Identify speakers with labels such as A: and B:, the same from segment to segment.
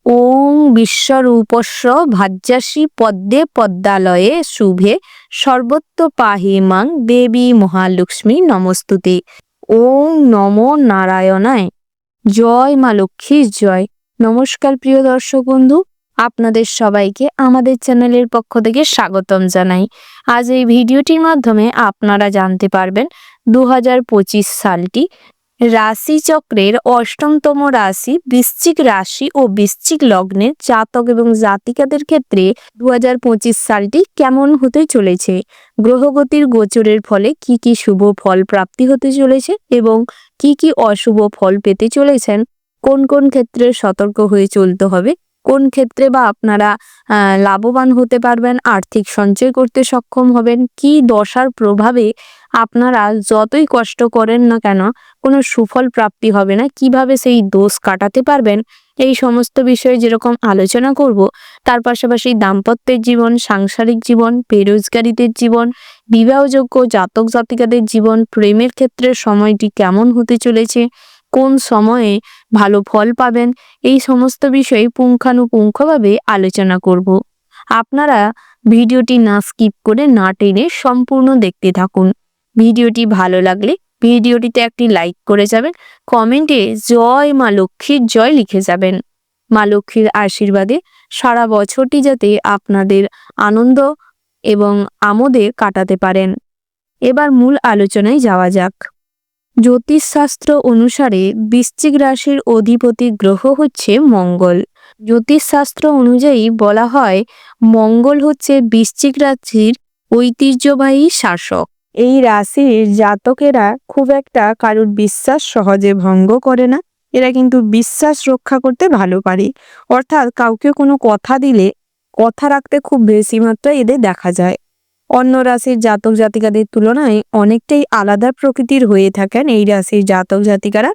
A: ওং বিশ্বরূপস্য ভাজ্যাসি পদ্মে পদ্মালয়ে শুভে সর্বত্র পাহি মাং দেবী মহালক্ষ্মী নমস্তুতে। ওং নমো নারায়ণায়। জয় মা লক্ষ্মীর জয়। নমস্কার প্রিয় দর্শক বন্ধু, আপনাদের সবাইকে আমাদের চ্যানেলের পক্ষ থেকে স্বাগতম জানাই। আজ এই ভিডিওটির মাধ্যমে আপনারা জানতে পারবেন 2025 সালটি রাশিচক্রের অষ্টমতম রাশি বৃশ্চিক রাশি ও বৃশ্চিক লগ্নের জাতক এবং জাতিকাদের ক্ষেত্রে 2025 সালটি কেমন হতে চলেছে, গ্রহগতির গোচরের ফলে কি কি শুভ ফল প্রাপ্তি হতে চলেছে এবং কি কি অশুভ ফল পেতে চলেছেন, কোন কোন ক্ষেত্রে সতর্ক হয়ে চলতে হবে, কোন ক্ষেত্রে বা আপনারা লাভবান হতে পারবেন, আর্থিক সঞ্চয় করতে সক্ষম হবেন, কি দশার প্রভাবে আপনারা যতই কষ্ট করেন না কেন কোনো সুফল প্রাপ্তি হবে না, কিভাবে সেই দোষ কাটাতে পারবেন, এই সমস্ত বিষয়ে যেরকম আলোচনা করব, তার পাশাপাশি দাম্পত্যের জীবন, সাংসারিক জীবন, বেরোজগারীদের জীবন, বিবাহযোগ্য জাতক জাতিকাদের জীবন, প্রেমের ক্ষেত্রে সময়টি কেমন হতে চলেছে, কোন সময়ে ভালো ফল পাবেন, এই সমস্ত বিষয়ে পুঙ্খানুপুঙ্খভাবে আলোচনা করব। আপনারা ভিডিওটি না স্কিপ করে না টেনে সম্পূর্ণ দেখতে থাকুন। ভিডিওটি ভালো লাগলে ভিডিওটিতে একটি লাইক করে যাবেন, কমেন্টে জয় মা লক্ষ্মীর জয় লিখে যাবেন। মা লক্ষ্মীর আশীর্বাদে সারা বছরটি যাতে আপনাদের আনন্দ এবং আমোদে কাটাতে পারেন। এবার মূল আলোচনায় যাওয়া যাক। জ্যোতিষশাস্ত্র অনুসারে বৃশ্চিক রাশির অধিপতি গ্রহ হচ্ছে মঙ্গল। জ্যোতিষশাস্ত্র অনুযায়ী বলা হয় মঙ্গল হচ্ছে বৃশ্চিক রাশির ঐতিহ্যবাহী শাসক। এই রাশির জাতকেরা খুব একটা কারুর বিশ্বাস সহজে ভঙ্গ করে না, এরা কিন্তু বিশ্বাস রক্ষা করতে ভালো পারে। অর্থাৎ কাউকে কোনো কথা দিলে কথা রাখতে খুব বেশি মাত্রায় এদের দেখা যায়। অন্য রাশির জাতক জাতিকাদের তুলনায় অনেকটাই আলাদা প্রকৃতির হয়ে থাকেন এই রাশির জাতক জাতিকারা।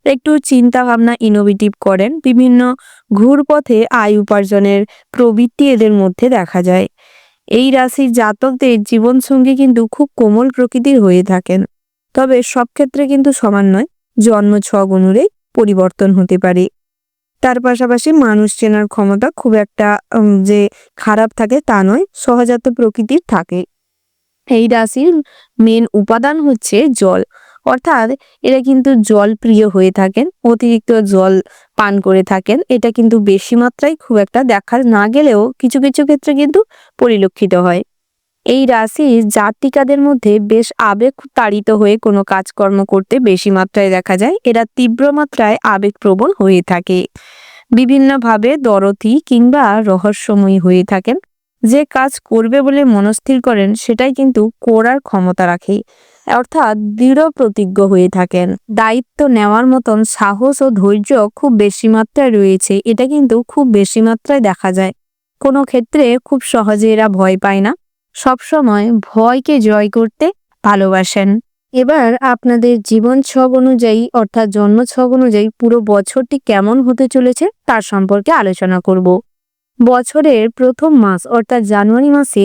A: একটু চিন্তা ভাবনা ইনোভেটিভ করেন, বিভিন্ন ঘুরপথে আয় উপার্জনের প্রবৃত্তি এদের মধ্যে দেখা যায়। এই রাশির জাতকদের জীবনসঙ্গী কিন্তু খুব কোমল প্রকৃতির হয়ে থাকেন, তবে সব ক্ষেত্রে কিন্তু সমান নয়, জন্ম ছক অনুযায়ী পরিবর্তন হতে পারে। তার পাশাপাশি মানুষ চেনার ক্ষমতা খুব একটা যে খারাপ থাকে তা নয়, সহজাত প্রকৃতির থাকে। এই রাশির মেন উপাদান হচ্ছে জল, অর্থাৎ এরা কিন্তু জল প্রিয় হয়ে থাকেন, অতিরিক্ত জল পান করে থাকেন। এটা কিন্তু বেশি মাত্রায় খুব একটা দেখা না গেলেও কিছু কিছু ক্ষেত্রে কিন্তু পরিলক্ষিত হয়। এই রাশির জাতিকাদের মধ্যে বেশ আবেগ তাড়িত হয়ে কোনো কাজকর্ম করতে বেশি মাত্রায় দেখা যায়। এরা তীব্র মাত্রায় আবেগপ্রবণ হয়ে থাকে, বিভিন্নভাবে দরদি কিংবা রহস্যময়ী হয়ে থাকেন। যে কাজ করবে বলে মনস্থির করেন সেটাই কিন্তু করার ক্ষমতা রাখে, অর্থাৎ দৃঢ় প্রতিজ্ঞ হয়ে থাকেন। দায়িত্ব নেওয়ার মতন সাহস ও ধৈর্য খুব বেশি মাত্রায় রয়েছে, এটা কিন্তু খুব বেশি মাত্রায় দেখা যায়। কোনো ক্ষেত্রে খুব সহজে এরা ভয় পায় না, সবসময় ভয়কে জয় করতে ভালোবাসেন। এবার আপনাদের জীবন ছক অনুযায়ী অর্থাৎ জন্ম ছক অনুযায়ী পুরো বছরটি কেমন হতে চলেছে তার সম্পর্কে আলোচনা করব। বছরের প্রথম মাস অর্থাৎ জানুয়ারি মাসে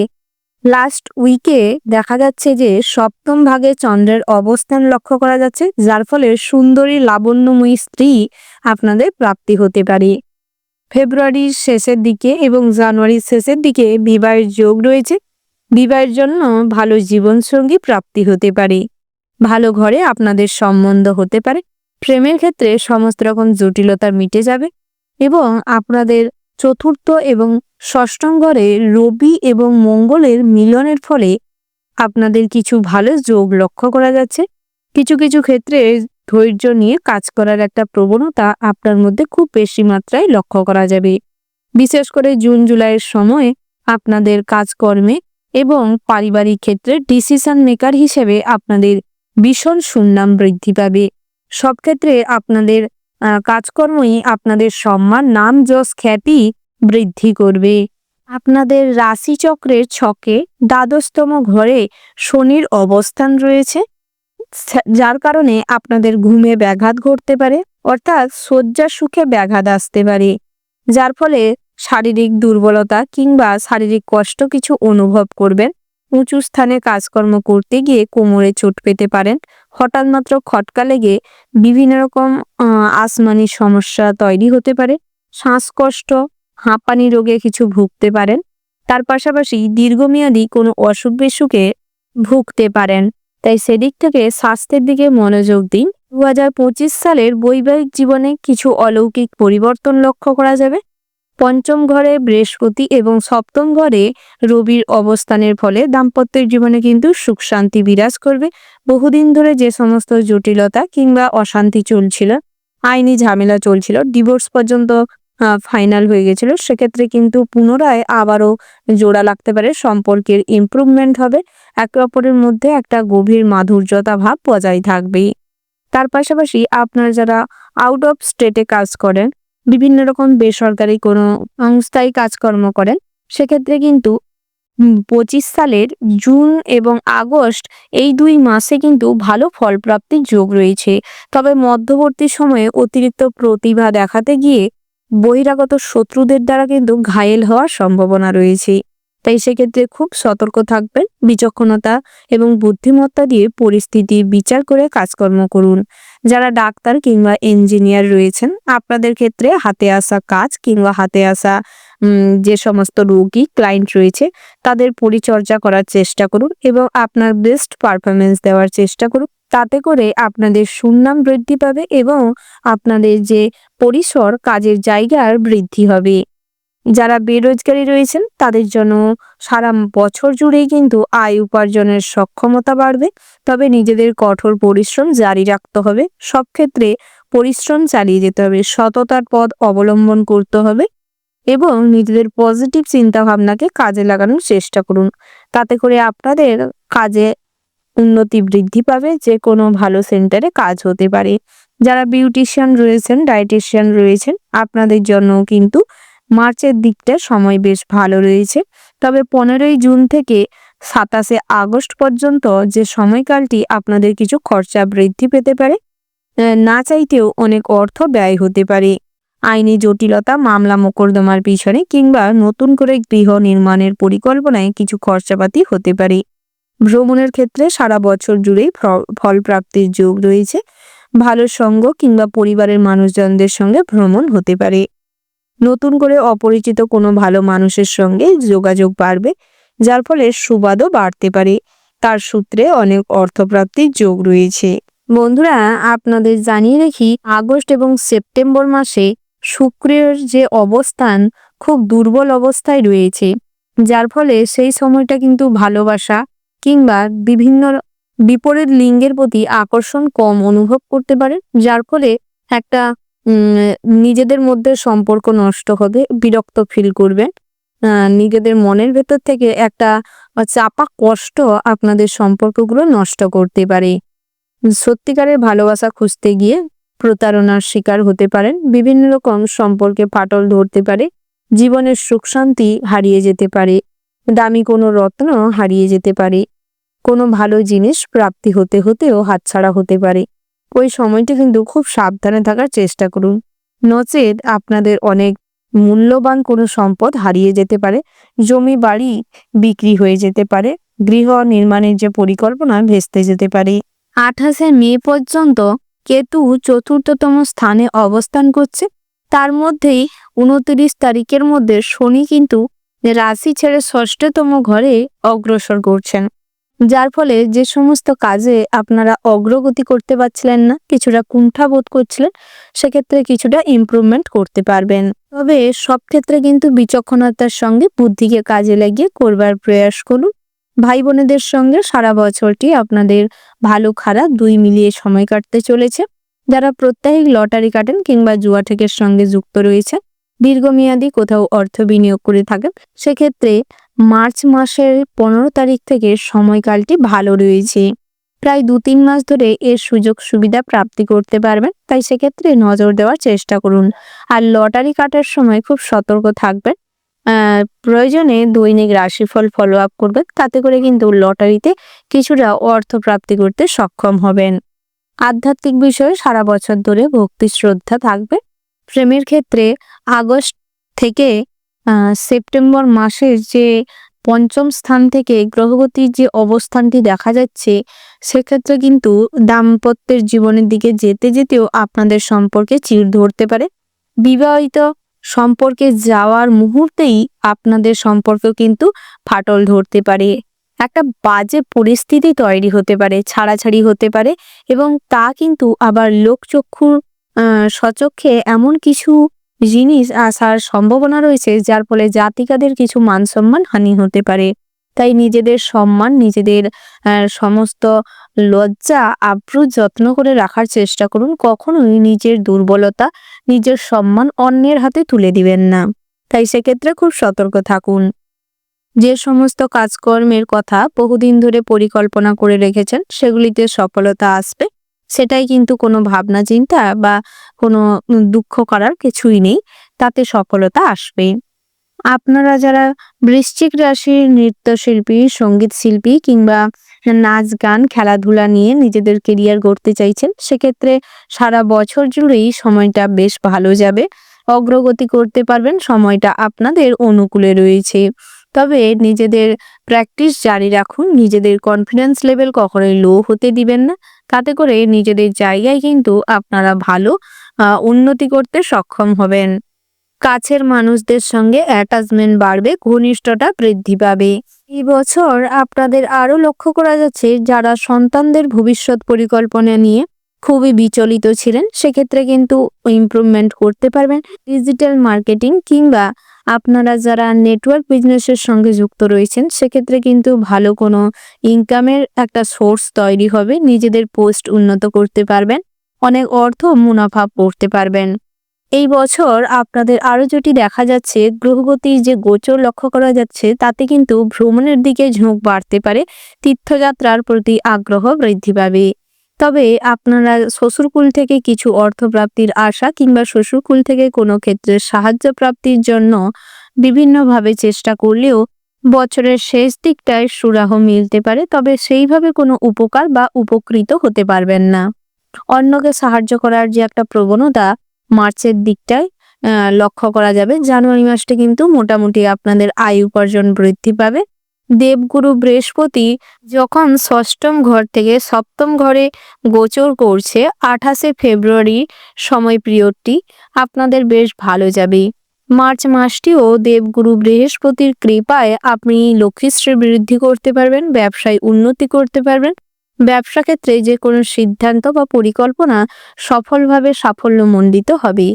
A: লাস্ট উইকে দেখা যাচ্ছে যে সপ্তম ভাগে চন্দ্রের অবস্থান লক্ষ্য করা যাচ্ছে, যার ফলে সুন্দরী লাবণ্যময়ী স্ত্রী আপনাদের প্রাপ্তি হতে পারে। ফেব্রুয়ারির শেষের দিকে এবং জানুয়ারির শেষের দিকে বিবাহের যোগ রয়েছে। বিবাহের জন্য ভালো জীবনসঙ্গী প্রাপ্তি হতে পারে, ভালো ঘরে আপনাদের সম্বন্ধ হতে পারে। প্রেমের ক্ষেত্রে সমস্ত রকম জটিলতা মিটে যাবে এবং আপনাদের চতুর্থ এবং ষষ্ঠম ঘরে রবি এবং মঙ্গলের মিলনের ফলে আপনাদের কিছু ভালো যোগ লক্ষ্য করা যাচ্ছে। কিছু কিছু ক্ষেত্রে ধৈর্য নিয়ে কাজ করার একটা প্রবণতা আপনার মধ্যে খুব বেশি মাত্রায় লক্ষ্য করা যাবে। বিশেষ করে জুন জুলাইয়ের সময় আপনাদের কাজকর্মে এবং পারিবারিক ক্ষেত্রে ডিসিশন মেকার হিসেবে আপনাদের ভীষণ সুনাম বৃদ্ধি পাবে। সব ক্ষেত্রে আপনাদের কাজকর্মই আপনাদের সম্মান, নাম, যশ, খ্যাতি বৃদ্ধি করবে। আপনাদের রাশিচক্রের ছকে দ্বাদশতম ঘরে শনির অবস্থান রয়েছে, যার কারণে আপনাদের ঘুমে ব্যাঘাত ঘটতে পারে, অর্থাৎ শয্যা সুখে ব্যাঘাত আসতে পারে, যার ফলে শারীরিক দুর্বলতা কিংবা শারীরিক কষ্ট কিছু অনুভব করবেন। উঁচু স্থানে কাজকর্ম করতে গিয়ে কোমরে চোট পেতে পারেন। হঠাৎ মাত্র খটকা লেগে বিভিন্ন রকম আসমানি সমস্যা তৈরি হতে পারে। শ্বাসকষ্ট, হাঁপানি রোগে কিছু ভুগতে পারেন। তার পাশাপাশি দীর্ঘমেয়াদী কোনো অসুখ বিসুখে ভুগতে পারেন। তাই সেদিক থেকে স্বাস্থ্যের দিকে মনোযোগ দিন। 2025 সালের বৈবাহিক জীবনে কিছু অলৌকিক পরিবর্তন লক্ষ্য করা যাবে। পঞ্চম ঘরে বৃহস্পতি এবং সপ্তম ঘরে রবির অবস্থানের ফলে দাম্পত্যের জীবনে কিন্তু সুখ শান্তি বিরাজ করবে। বহুদিন ধরে যে সমস্ত জটিলতা কিংবা অশান্তি চলছিল, আইনি ঝামেলা চলছিল, ডিভোর্স পর্যন্ত ফাইনাল হয়ে গেছিল, সেক্ষেত্রে কিন্তু পুনরায় আবারও জোড়া লাগতে পারে, সম্পর্কের ইমপ্রুভমেন্ট হবে, একে অপরের মধ্যে একটা গভীর মাধুর্যতা ভাব বজায় থাকবে। তার পাশাপাশি আপনারা যারা আউট অফ স্টেটে কাজ করেন, বিভিন্ন রকম বেসরকারি কোনো সংস্থায় কাজকর্ম করেন, সেক্ষেত্রে কিন্তু 25 সালের জুন এবং আগস্ট এই 2 মাসে কিন্তু ভালো ফলপ্রাপ্তির যোগ রয়েছে। তবে মধ্যবর্তী সময়ে অতিরিক্ত প্রতিভা দেখাতে গিয়ে বহিরাগত শত্রুদের দ্বারা কিন্তু ঘায়েল হওয়ার সম্ভাবনা রয়েছে। তাই সেক্ষেত্রে খুব সতর্ক থাকবেন, বিচক্ষণতা এবং বুদ্ধিমত্তা দিয়ে পরিস্থিতি বিচার করে কাজকর্ম করুন। যারা ডাক্তার কিংবা ইঞ্জিনিয়ার রয়েছেন, আপনাদের ক্ষেত্রে হাতে আসা কাজ কিংবা হাতে আসা যে সমস্ত রোগী ক্লায়েন্ট রয়েছে, তাদের পরিচর্যা করার চেষ্টা করুন এবং আপনার বেস্ট পারফরমেন্স দেওয়ার চেষ্টা করুন। তাতে করে আপনাদের সুনাম বৃদ্ধি পাবে এবং আপনাদের যে পরিসর, কাজের জায়গার বৃদ্ধি হবে। যারা বেরোজগারি রয়েছেন, তাদের জন্য সারা বছর জুড়েই কিন্তু আয় উপার্জনের সক্ষমতা বাড়বে। তবে নিজেদের কঠোর পরিশ্রম জারি রাখতে হবে। সব ক্ষেত্রে পরিশ্রম চালিয়ে যেতে হবে, সততার পথ অবলম্বন করতে হবে এবং নিজেদের পজিটিভ চিন্তা ভাবনাকে কাজে লাগানোর চেষ্টা করুন। তাতে করে আপনাদের কাজে উন্নতি বৃদ্ধি পাবে, যে কোনো ভালো সেন্টারে কাজ হতে পারে। যারা বিউটিশিয়ান রয়েছেন, ডায়েটিশিয়ান রয়েছেন, আপনাদের জন্য কিন্তু মার্চের দিকটা সময় বেশ ভালো রয়েছে। তবে 15ই জুন থেকে 27শে আগস্ট পর্যন্ত যে সময়কালটি আপনাদের কিছু খরচা বৃদ্ধি পেতে পারে, না চাইতেও অনেক অর্থ ব্যয় হতে পারে। আইনি জটিলতা, মামলা মোকদ্দমার পিছনে কিংবা নতুন করে গৃহ নির্মাণের পরিকল্পনায় কিছু খরচাপাতি হতে পারে। ভ্রমণের ক্ষেত্রে সারা বছর জুড়েই ফল প্রাপ্তির যোগ রয়েছে। ভালো সঙ্গ কিংবা পরিবারের মানুষজনদের সঙ্গে ভ্রমণ হতে পারে। নতুন করে অপরিচিত কোনো ভালো মানুষের সঙ্গে যোগাযোগ বাড়বে, যার ফলে সুবাদও বাড়তে পারে। তার সূত্রে অনেক অর্থপ্রাপ্তির যোগ রয়েছে। বন্ধুরা, আপনাদের জানিয়ে রাখি, আগস্ট এবং সেপ্টেম্বর মাসে শুক্রের যে অবস্থান খুব দুর্বল অবস্থায় রয়েছে, যার ফলে সেই সময়টা কিন্তু ভালোবাসা কিংবা বিভিন্ন বিপরীত লিঙ্গের প্রতি আকর্ষণ কম অনুভব করতে পারেন, যার ফলে একটা নিজেদের মধ্যে সম্পর্ক নষ্ট হবে, বিরক্ত ফিল করবেন। নিজেদের মনের ভেতর থেকে একটা চাপা কষ্ট আপনাদের সম্পর্কগুলো নষ্ট করতে পারে। সত্যিকারের ভালোবাসা খুঁজতে গিয়ে প্রতারণার শিকার হতে পারেন। বিভিন্ন রকম সম্পর্কে ফাটল ধরতে পারে। জীবনের সুখ শান্তি হারিয়ে যেতে পারে। দামি কোনো রত্ন হারিয়ে যেতে পারে। কোনো ভালো জিনিস প্রাপ্তি হতে হতেও হাতছাড়া হতে পারে। ওই সময়টা কিন্তু খুব সাবধানে থাকার চেষ্টা করুন, নচেত আপনাদের অনেক মূল্যবান কোনো সম্পদ হারিয়ে যেতে পারে। জমি বাড়ি বিক্রি হয়ে যেতে পারে। গৃহ নির্মাণের যে পরিকল্পনা ভেস্তে যেতে পারে। 28শে মে পর্যন্ত কেতু চতুর্থতম স্থানে অবস্থান করছে। তার মধ্যেই 29 তারিখের মধ্যে শনি কিন্তু রাশি ছেড়ে ষষ্ঠতম ঘরে অগ্রসর করছেন, যার ফলে যে সমস্ত কাজে আপনারা অগ্রগতি করতে পারছিলেন না, কিছুটা কুণ্ঠাবোধ করছিলেন, সেক্ষেত্রে কিছুটা ইমপ্রুভমেন্ট করতে পারবেন। তবে সব ক্ষেত্রে কিন্তু বিচক্ষণতার সঙ্গে বুদ্ধিকে কাজে লাগিয়ে করবার প্রয়াস করুন। ভাই বোনেদের সঙ্গে সারা বছরটি আপনাদের ভালো খারাপ দুই মিলিয়ে সময় কাটতে চলেছে। যারা প্রত্যাহিক লটারি কাটেন কিংবা জুয়া ঠেকের সঙ্গে যুক্ত রয়েছে, দীর্ঘমেয়াদী কোথাও অর্থ বিনিয়োগ করে থাকেন, সেক্ষেত্রে মার্চ মাসের 15 তারিখ থেকে সময়কালটি ভালো রয়েছে। প্রায় 2-3 মাস ধরে এর সুযোগ সুবিধা প্রাপ্তি করতে পারবেন। তাই সেক্ষেত্রে নজর দেওয়ার চেষ্টা করুন। আর লটারি কাটার সময় খুব সতর্ক থাকবেন। প্রয়োজনে দৈনিক রাশিফল ফলো আপ করবেন, তাতে করে কিন্তু লটারিতে কিছুটা অর্থ প্রাপ্তি করতে সক্ষম হবেন। আধ্যাত্মিক বিষয়ে সারা বছর ধরে ভক্তি শ্রদ্ধা থাকবে। প্রেমের ক্ষেত্রে আগস্ট থেকে সেপ্টেম্বর মাসের যে পঞ্চম স্থান থেকে গ্রহগতির যে অবস্থানটি দেখা যাচ্ছে, সেক্ষেত্রে কিন্তু দাম্পত্যের জীবনের দিকে যেতে যেতেও আপনাদের সম্পর্কে চিড় ধরতে পারে। বিবাহিত সম্পর্কে যাওয়ার মুহূর্তেই আপনাদের সম্পর্ক কিন্তু ফাটল ধরতে পারে, একটা বাজে পরিস্থিতি তৈরি হতে পারে, ছাড়াছাড়ি হতে পারে এবং তা কিন্তু আবার লোকচক্ষুর স্বচক্ষে এমন কিছু জিনিস আসার সম্ভাবনা রয়েছে যার ফলে জাতিকাদের কিছু মান সম্মান হানি হতে পারে। তাই নিজেদের সম্মান, নিজেদের সমস্ত লজ্জা আব্রু যত্ন করে রাখার চেষ্টা করুন। কখনোই নিজের দুর্বলতা, নিজের সম্মান অন্যের হাতে তুলে দিবেন না। তাই সেক্ষেত্রে খুব সতর্ক থাকুন। যে সমস্ত কাজকর্মের কথা বহুদিন ধরে পরিকল্পনা করে রেখেছেন সেগুলিতে সফলতা আসবে, সেটাই কিন্তু কোনো ভাবনা চিন্তা বা কোনো দুঃখ করার কিছুই নেই, তাতে সফলতা আসবে। আপনারা যারা বৃশ্চিক রাশির নৃত্যশিল্পী, সঙ্গীত শিল্পী কিংবা নাচ গান খেলাধুলা নিয়ে নিজেদের কেরিয়ার গড়তে চাইছেন, সেক্ষেত্রে সারা বছর জুড়েই সময়টা বেশ ভালো যাবে, অগ্রগতি করতে পারবেন, সময়টা আপনাদের অনুকূলে রয়েছে। তবে নিজেদের প্র্যাকটিস জারি রাখুন, নিজেদের কনফিডেন্স লেভেল কখনোই লো হতে দিবেন না, তাতে করে নিজেদের জায়গায় কিন্তু আপনারা ভালো উন্নতি করতে সক্ষম হবেন। কাছের মানুষদের সঙ্গে অ্যাটাচমেন্ট বাড়বে, ঘনিষ্ঠতা বৃদ্ধি পাবে। এই বছর আপনাদের আরো লক্ষ্য করা যাচ্ছে যারা সন্তানদের ভবিষ্যৎ পরিকল্পনা নিয়ে খুবই বিচলিত ছিলেন, সেক্ষেত্রে কিন্তু ইমপ্রুভমেন্ট করতে পারবেন। ডিজিটাল মার্কেটিং কিংবা আপনারা যারা নেটওয়ার্ক বিজনেসের সঙ্গে যুক্ত রয়েছেন, সেক্ষেত্রে কিন্তু ভালো কোনো ইনকামের একটা সোর্স তৈরি হবে, নিজেদের পোস্ট উন্নত করতে পারবেন, অনেক অর্থ মুনাফা করতে পারবেন। এই বছর আপনাদের আরো যেটি দেখা যাচ্ছে, গ্রহগতির যে গোচর লক্ষ্য করা যাচ্ছে তাতে কিন্তু ভ্রমণের দিকে ঝোঁক বাড়তে পারে, তীর্থযাত্রার প্রতি আগ্রহ বৃদ্ধি পাবে। তবে আপনারা শ্বশুরকুল থেকে কিছু অর্থপ্রাপ্তির আশা কিংবা শ্বশুরকুল থেকে কোনো ক্ষেত্রে সাহায্য প্রাপ্তির জন্য বিভিন্নভাবে চেষ্টা করলেও বছরের শেষ দিকটায় সুরাহ মিলতে পারে, তবে সেইভাবে কোনো উপকার বা উপকৃত হতে পারবেন না। অন্যকে সাহায্য করার যে একটা প্রবণতা মার্চের দিকটায় লক্ষ্য করা যাবে। জানুয়ারি মাসটা কিন্তু মোটামুটি আপনাদের আয় উপার্জন বৃদ্ধি পাবে। দেবগুরু বৃহস্পতি যখন ষষ্ঠম ঘর থেকে সপ্তম ঘরে গোচর করছে, 28শে ফেব্রুয়ারি সময় পিরিয়ডটি আপনাদের বেশ ভালো যাবে। মার্চ মাসটিও দেবগুরু বৃহস্পতির কৃপায় আপনি লক্ষ্মীশ্রী বৃদ্ধি করতে পারবেন, ব্যবসায় উন্নতি করতে পারবেন। ব্যবসা ক্ষেত্রে যে কোনো সিদ্ধান্ত বা পরিকল্পনা সফলভাবে সাফল্যমণ্ডিত হবে।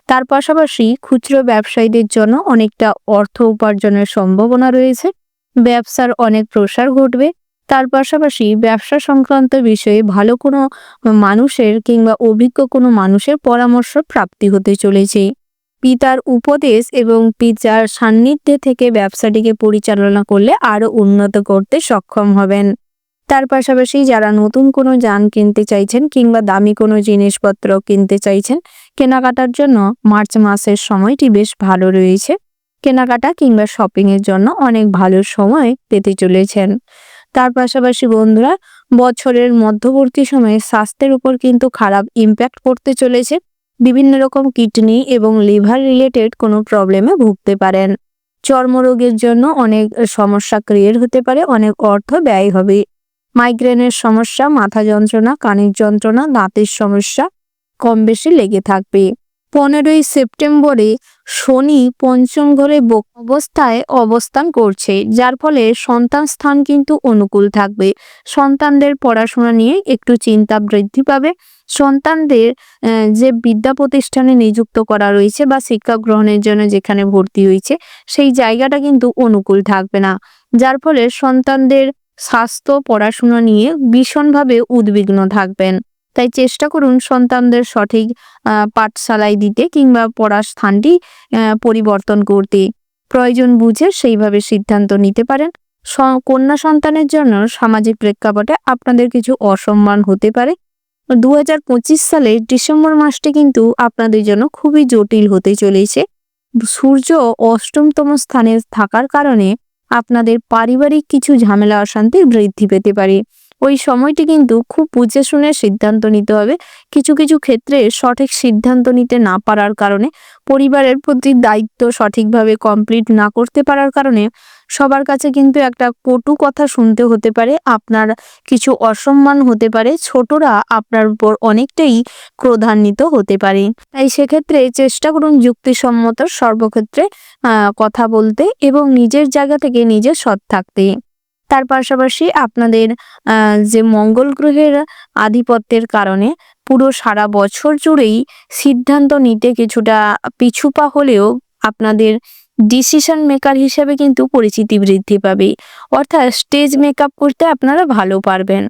A: তার পাশাপাশি খুচরো ব্যবসায়ীদের জন্য অনেকটা অর্থ উপার্জনের সম্ভাবনা রয়েছে, ব্যবসার অনেক প্রসার ঘটবে। তার পাশাপাশি ব্যবসা সংক্রান্ত বিষয়ে ভালো কোনো মানুষের কিংবা অভিজ্ঞ কোনো মানুষের পরামর্শ প্রাপ্তি হতে চলেছে। পিতার উপদেশ এবং পিতার সান্নিধ্যে থেকে ব্যবসাটিকে পরিচালনা করলে আরো উন্নত করতে সক্ষম হবেন। তার পাশাপাশি যারা নতুন কোনো যান কিনতে চাইছেন কিংবা দামি কোনো জিনিসপত্র কিনতে চাইছেন, কেনাকাটার জন্য মার্চ মাসের সময়টি বেশ ভালো রয়েছে। কেনাকাটা কিংবা শপিং এর জন্য অনেক ভালো সময় পেতে চলেছেন। তার পাশাপাশি বন্ধুরা, বছরের মধ্যবর্তী সময়ে স্বাস্থ্যের উপর কিন্তু খারাপ ইম্প্যাক্ট করতে চলেছে। বিভিন্ন রকম কিডনি এবং লিভার রিলেটেড কোনো প্রবলেমে ভুগতে পারেন। চর্মরোগের জন্য অনেক সমস্যা ক্রিয়েট হতে পারে, অনেক অর্থ ব্যয় হবে। মাইগ্রেনের সমস্যা, মাথা যন্ত্রণা, কানের যন্ত্রণা, দাঁতের সমস্যা কম বেশি লেগে থাকবে। 15ই সেপ্টেম্বরে শনি পঞ্চম ঘরে অবস্থায় অবস্থান করছে, যার ফলে সন্তান স্থান কিন্তু অনুকূল থাকবে। সন্তানদের পড়াশোনা নিয়ে একটু চিন্তা বৃদ্ধি পাবে। সন্তানদের যে বিদ্যা প্রতিষ্ঠানে নিযুক্ত করা রয়েছে বা শিক্ষা গ্রহণের জন্য যেখানে ভর্তি হয়েছে, সেই জায়গাটা কিন্তু অনুকূল থাকবে না, যার ফলে সন্তানদের স্বাস্থ্য, পড়াশোনা নিয়ে ভীষণভাবে উদ্বিগ্ন থাকবেন। তাই চেষ্টা করুন সন্তানদের সঠিক পাঠশালায় দিতে কিংবা পড়ার স্থানটি পরিবর্তন করতে। প্রয়োজন বুঝে সেইভাবে সিদ্ধান্ত নিতে পারেন। কন্যা সন্তানের জন্য সামাজিক প্রেক্ষাপটে আপনাদের কিছু অসম্মান হতে পারে। 2025 সালের ডিসেম্বর মাসটি কিন্তু আপনাদের জন্য খুবই জটিল হতে চলেছে। সূর্য অষ্টমতম স্থানে থাকার কারণে আপনাদের পারিবারিক কিছু ঝামেলা অশান্তি বৃদ্ধি পেতে পারে। ওই সময়টি কিন্তু খুব বুঝে শুনে সিদ্ধান্ত নিতে হবে। কিছু কিছু ক্ষেত্রে সঠিক সিদ্ধান্ত নিতে না পারার কারণে, পরিবারের প্রতি দায়িত্ব সঠিকভাবে কমপ্লিট না করতে পারার কারণে সবার কাছে কিন্তু একটা কটু কথা শুনতে হতে পারে, আপনার কিছু অসম্মান হতে পারে, ছোটরা আপনার উপর অনেকটাই ক্রোধান্বিত হতে পারে। তাই সেক্ষেত্রে চেষ্টা করুন যুক্তিসম্মত সর্বক্ষেত্রে কথা বলতে এবং নিজের জায়গা থেকে নিজে সৎ থাকতে। তার পাশাপাশি আপনাদের যে মঙ্গল গ্রহের আধিপত্যের কারণে পুরো সারা বছর জুড়েই সিদ্ধান্ত নিতে কিছুটা পিছুপা হলেও আপনাদের ডিসিশন মেকার হিসেবে কিন্তু পরিচিতি বৃদ্ধি পাবে। অর্থাৎ স্টেজ মেকআপ করতে আপনারা ভালো পারবেন।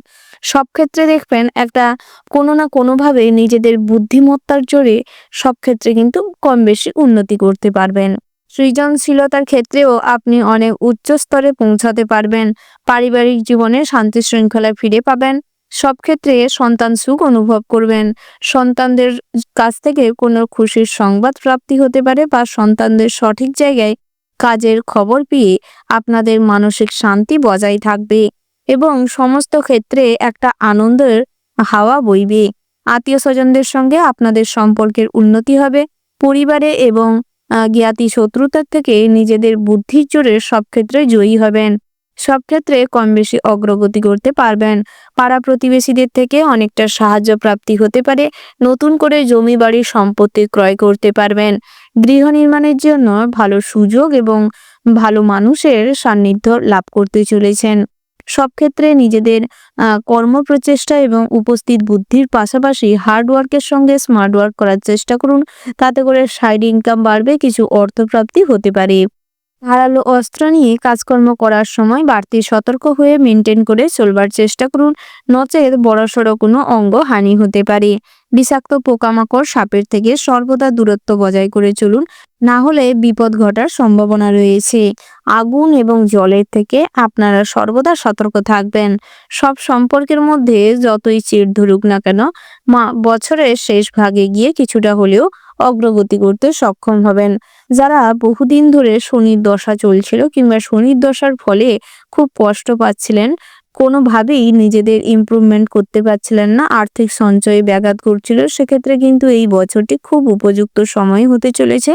A: সব ক্ষেত্রে দেখবেন একটা কোনো না কোনোভাবে নিজেদের বুদ্ধিমত্তার জোরে সব ক্ষেত্রে কিন্তু কম বেশি উন্নতি করতে পারবেন। সৃজনশীলতার ক্ষেত্রেও আপনি অনেক উচ্চ স্তরে পৌঁছাতে পারবেন। পারিবারিক জীবনে শান্তি শৃঙ্খলা ফিরে পাবেন। সব ক্ষেত্রে সন্তান সুখ অনুভব করবেন। সন্তানদের কাছ থেকে কোনো খুশির সংবাদ প্রাপ্তি হতে পারে বা সন্তানদের সঠিক জায়গায় কাজের খবর পেয়ে আপনাদের মানসিক শান্তি বজায় থাকবে এবং সমস্ত ক্ষেত্রে একটা আনন্দের হাওয়া বইবে। আত্মীয় স্বজনদের সঙ্গে আপনাদের সম্পর্কের উন্নতি হবে। পরিবারে এবং জ্ঞাতি শত্রুতার থেকে নিজেদের বুদ্ধির জোরে সব ক্ষেত্রে জয়ী হবেন। সব ক্ষেত্রে কম বেশি অগ্রগতি করতে পারবেন। পাড়া প্রতিবেশীদের থেকে অনেকটা সাহায্য প্রাপ্তি হতে পারে। নতুন করে জমি বাড়ি সম্পত্তি ক্রয় করতে পারবেন। গৃহ নির্মাণের জন্য ভালো সুযোগ এবং ভালো মানুষের সান্নিধ্য লাভ করতে চলেছেন। সব ক্ষেত্রে নিজেদের কর্মপ্রচেষ্টা এবং উপস্থিত বুদ্ধির পাশাপাশি হার্ডওয়ার্কের সঙ্গে স্মার্ট ওয়ার্ক করার চেষ্টা করুন। তাতে করে সাইড ইনকাম বাড়বে, কিছু অর্থপ্রাপ্তি হতে পারে। ধারালো অস্ত্র নিয়ে কাজকর্ম করার সময় বাড়তি সতর্ক হয়ে মেনটেন করে চলবার চেষ্টা করুন, নচেত বড়সড় কোনো অঙ্গ হানি হতে পারে। বিষাক্ত পোকামাকড় সাপের থেকে সর্বদা দূরত্ব বজায় করে চলুন, না হলে বিপদ ঘটার সম্ভাবনা রয়েছে। আগুন এবং জলের থেকে আপনারা সর্বদা সতর্ক থাকবেন। সব সম্পর্কের মধ্যে যতই চিড় ধরুক না কেন, বছরের শেষ ভাগে গিয়ে কিছুটা হলেও অগ্রগতি করতে সক্ষম হবেন। যারা বহুদিন ধরে শনির দশা চলছিল কিংবা শনির দশার ফলে খুব কষ্ট পাচ্ছিলেন, কোনোভাবেই নিজেদের ইমপ্রুভমেন্ট করতে পারছিলেন না, আর্থিক সঞ্চয়ে ব্যাঘাত ঘটছিল, সেক্ষেত্রে কিন্তু এই বছরটি খুব উপযুক্ত সময় হতে চলেছে।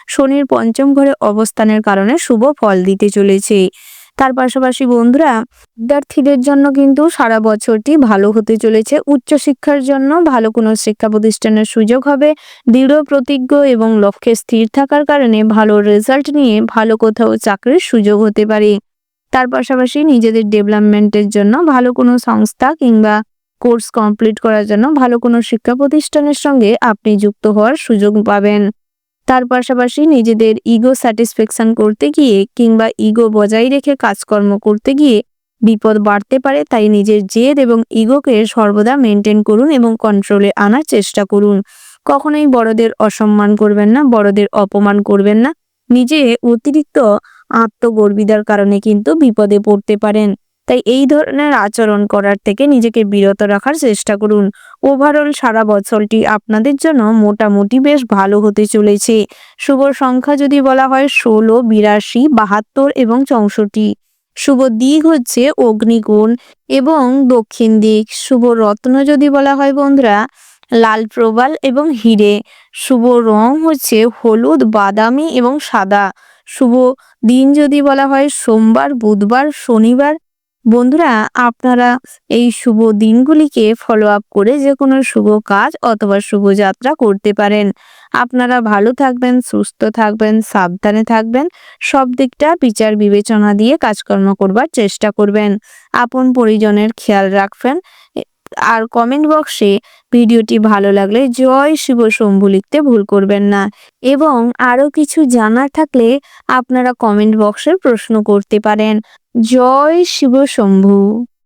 A: শনির পঞ্চম ঘরে অবস্থানের কারণে শুভ ফল দিতে চলেছে। তার পাশাপাশি বন্ধুরা, বিদ্যার্থীদের জন্য কিন্তু সারা বছরটি ভালো হতে চলেছে। উচ্চশিক্ষার জন্য ভালো কোনো শিক্ষা প্রতিষ্ঠানের সুযোগ হবে। দৃঢ় প্রতিজ্ঞ এবং লক্ষ্যে স্থির থাকার কারণে ভালো রেজাল্ট নিয়ে ভালো কোথাও চাকরির সুযোগ হতে পারে। তার পাশাপাশি নিজেদের ডেভেলপমেন্টের জন্য ভালো কোনো সংস্থা কিংবা কোর্স কমপ্লিট করার জন্য ভালো কোনো শিক্ষা প্রতিষ্ঠানের সঙ্গে আপনি যুক্ত হওয়ার সুযোগ পাবেন। তার পাশাপাশি নিজেদের ইগো স্যাটিসফ্যাকশন করতে গিয়ে কিংবা ইগো বজায় রেখে কাজকর্ম করতে গিয়ে বিপদ বাড়তে পারে। তাই নিজের জেদ এবং ইগোকে সর্বদা মেনটেন করুন এবং কন্ট্রোলে আনার চেষ্টা করুন। কখনোই বড়দের অসম্মান করবেন না, বড়দের অপমান করবেন না। নিজে অতিরিক্ত আত্মগর্বিতার কারণে কিন্তু বিপদে পড়তে পারেন। তাই এই ধরনের আচরণ করার থেকে নিজেকে বিরত রাখার চেষ্টা করুন। ওভারঅল সারা বছরটি আপনাদের জন্য মোটামুটি বেশ ভালো হতে চলেছে। শুভ সংখ্যা যদি বলা হয় 16, 82, 72 এবং 64। শুভ দিক হচ্ছে অগ্নিকোণ এবং দক্ষিণ দিক। শুভ রত্ন যদি বলা হয় বন্ধুরা, লাল প্রবাল এবং হিরে। শুভ রং হচ্ছে হলুদ, বাদামি এবং সাদা। শুভ দিন যদি বলা হয় সোমবার, বুধবার, শনিবার। বন্ধুরা, আপনারা এই শুভ দিনগুলিকে ফলো আপ করে যে কোনো শুভ কাজ অথবা শুভ যাত্রা করতে পারেন। আপনারা ভালো থাকবেন, সুস্থ থাকবেন, সাবধানে থাকবেন। সব দিকটা বিচার বিবেচনা দিয়ে কাজকর্ম করবার চেষ্টা করবেন। আপন পরিজনের খেয়াল রাখবেন। আর কমেন্ট বক্সে ভিডিওটি ভালো লাগলে জয় শিব শম্ভু লিখতে ভুল করবেন না। এবং আরও কিছু জানার থাকলে আপনারা কমেন্ট বক্সে প্রশ্ন করতে পারেন। জয় শিব শম্ভু।